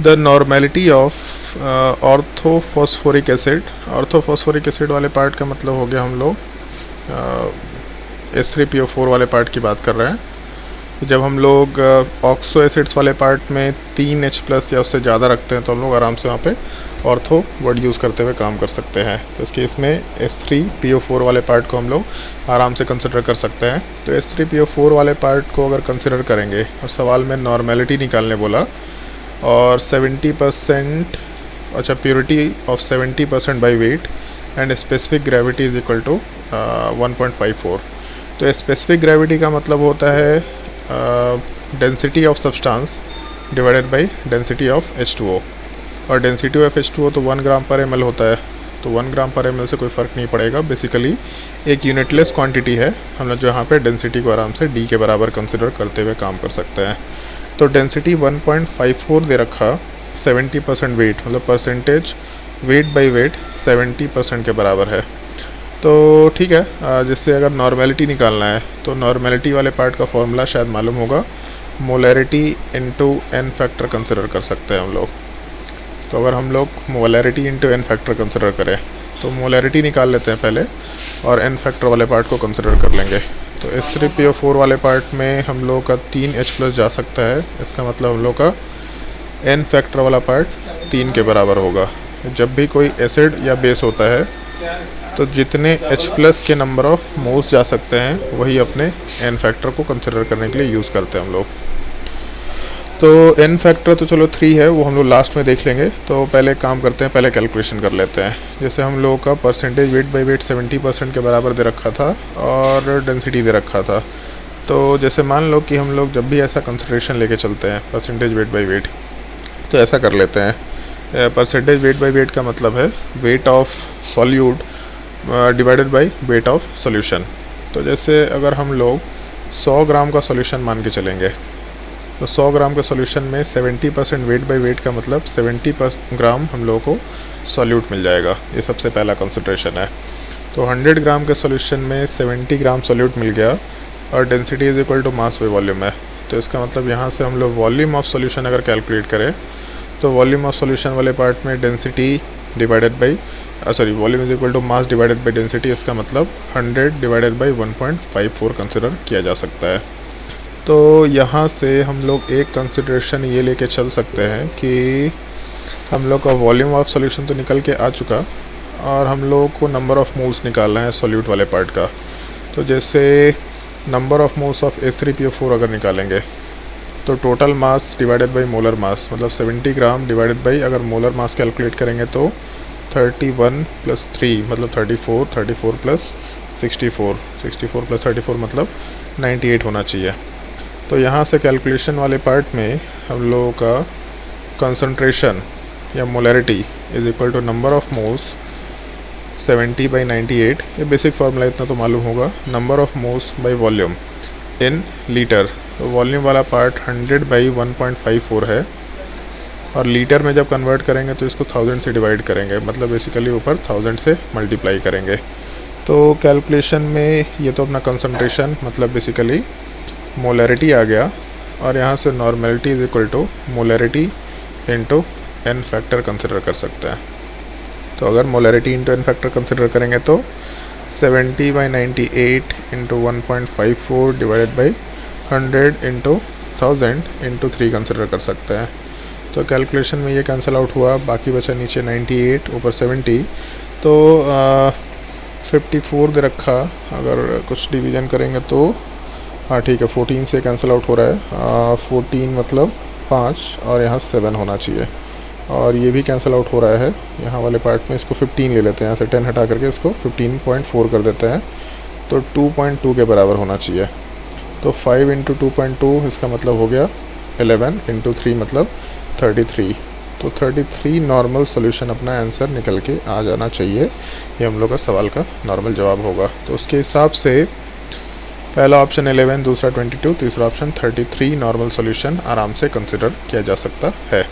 The normality of orthophosphoric acid. Orthophosphoric acid वाले part का मतलब हो गया हम लोग H3PO4 वाले पार्ट की बात कर रहे हैं। जब हम लोग ऑक्सो एसिड्स वाले पार्ट में 3H+ या उससे ज़्यादा रखते हैं तो हम लोग आराम से वहाँ पे ऑर्थो वर्ड यूज़ करते हुए काम कर सकते हैं। तो इस केस में H3PO4 वाले पार्ट को हम लोग आराम से कंसिडर कर सकते हैं। तो H3PO4 वाले पार्ट को अगर कंसिडर करेंगे और सवाल में नॉर्मेलिटी निकालने बोला और 70%, अच्छा, purity of 70% by weight and specific gravity is equal to 1.54। तो स्पेसिफिक ग्रेविटी का मतलब होता है density of substance divided by density of H2O, और डेंसिटी ऑफ H2O तो 1 ग्राम पर ml होता है। तो 1 ग्राम पर ml से कोई फ़र्क नहीं पड़ेगा, बेसिकली एक यूनिटलेस क्वांटिटी है। हम लोग जो यहाँ पे डेंसिटी को आराम से D के बराबर कंसिडर करते हुए काम कर सकते हैं। तो डेंसिटी 1.54 दे रखा, 70% वेट मतलब परसेंटेज वेट बाई वेट 70% के बराबर है। तो ठीक है, जिससे अगर नॉर्मेलिटी निकालना है तो नॉर्मेलिटी वाले पार्ट का फॉर्मूला शायद मालूम होगा, molarity into n factor consider कर सकते हैं हम लोग। तो अगर हम लोग molarity into n factor consider करें तो मोलैरिटी निकाल लेते हैं पहले और n फैक्टर वाले पार्ट को कंसिडर कर लेंगे। तो H3PO4 वाले पार्ट में हम लोग का 3H+ जा सकता है, इसका मतलब हम लोग का n फैक्टर वाला पार्ट 3 के बराबर होगा। जब भी कोई एसिड या बेस होता है तो जितने H+ के नंबर ऑफ मोल्स जा सकते हैं वही अपने n फैक्टर को कंसिडर करने के लिए यूज़ करते हैं हम लोग। तो n फैक्टर तो चलो 3 है, वो हम लोग लास्ट में देख लेंगे। तो पहले काम करते हैं, पहले कैलकुलेशन कर लेते हैं। जैसे हम लोगों का परसेंटेज वेट बाई वेट 70% के बराबर दे रखा था और डेंसिटी दे रखा था। तो जैसे मान लो कि हम लोग जब भी ऐसा कंसिडरेशन लेके चलते हैं परसेंटेज वेट बाई वेट, तो ऐसा कर लेते हैं। परसेंटेज वेट बाई वेट का मतलब है weight of solute divided by weight of solution. तो जैसे अगर हम लोग 100 ग्राम का सॉल्यूशन मान के चलेंगे तो 100 ग्राम के सॉल्यूशन में 70% वेट बाई वेट का मतलब 70 ग्राम हम लोगों को सॉल्यूट मिल जाएगा। ये सबसे पहला कंसिडरेशन है। तो 100 ग्राम के सॉल्यूशन में 70 ग्राम सॉल्यूट मिल गया और density is equal to mass by volume है। तो इसका मतलब यहाँ से हम लोग वॉल्यूम ऑफ सॉल्यूशन अगर कैलकुलेट करें तो वॉल्यूम ऑफ सॉल्यूशन वाले पार्ट में density divided by volume is equal to mass divided by density, इसका मतलब 100 डिवाइडेड बाई 1.54 कंसिडर किया जा सकता है। तो यहाँ से हम लोग एक कंसिडरेशन ये लेके चल सकते हैं कि हम लोग का वॉल्यूम ऑफ सॉल्यूशन तो निकल के आ चुका और हम लोग को नंबर ऑफ मोल्स निकालना है सॉल्यूट वाले पार्ट का। तो जैसे number of moles of H3PO4 अगर निकालेंगे तो total mass divided by molar mass, मतलब 70 ग्राम डिवाइडेड बाई अगर मोलर मास कैलकुलेट करेंगे तो 31 + 3 मतलब 34, 34 + 64, 64 + 34 मतलब 98 होना चाहिए। तो यहाँ से कैलकुलेशन वाले पार्ट में हम लोगों का कंसंट्रेशन या molarity is equal to number of moles 70 by 98, ये बेसिक फार्मूला इतना तो मालूम होगा, number of moles by volume in litre. तो वॉल्यूम वाला पार्ट 100 बाई 1.54 है और लीटर में जब कन्वर्ट करेंगे तो इसको 1000 से डिवाइड करेंगे, मतलब बेसिकली ऊपर 1000 से मल्टीप्लाई करेंगे। तो कैलकुलेशन में ये तो अपना कंसंट्रेशन मतलब बेसिकली मोलैरिटी आ गया और यहाँ से normality is equal to molarity into n factor consider कर सकते हैं। तो अगर molarity into n factor consider करेंगे तो 70 by 98 into 1.54 divided by 100 into 1000 into 3 consider कर सकते हैं। तो कैलकुलेशन में ये कैंसिल आउट हुआ, बाकी बचा नीचे 98 ऊपर 70, तो 54 दे रखा। अगर कुछ डिवीज़न करेंगे तो हाँ ठीक है, 14 से कैंसिल आउट हो रहा है, 14 मतलब 5 और यहाँ 7 होना चाहिए और ये भी कैंसिल आउट हो रहा है यहाँ वाले पार्ट में। इसको 15 ले लेते हैं, यहाँ से 10 हटा करके इसको 15.4 कर देते हैं, तो 2.2 के बराबर होना चाहिए। तो 5 इंटू 2.2 इसका मतलब हो गया 11 इंटू 3 मतलब 33। तो 33 नॉर्मल सॉल्यूशन अपना आंसर निकल के आ जाना चाहिए। ये हम लोग का सवाल का नॉर्मल जवाब होगा। तो उसके हिसाब से पहला ऑप्शन 11, दूसरा 22, तीसरा ऑप्शन 33 नॉर्मल सॉल्यूशन आराम से कंसिडर किया जा सकता है।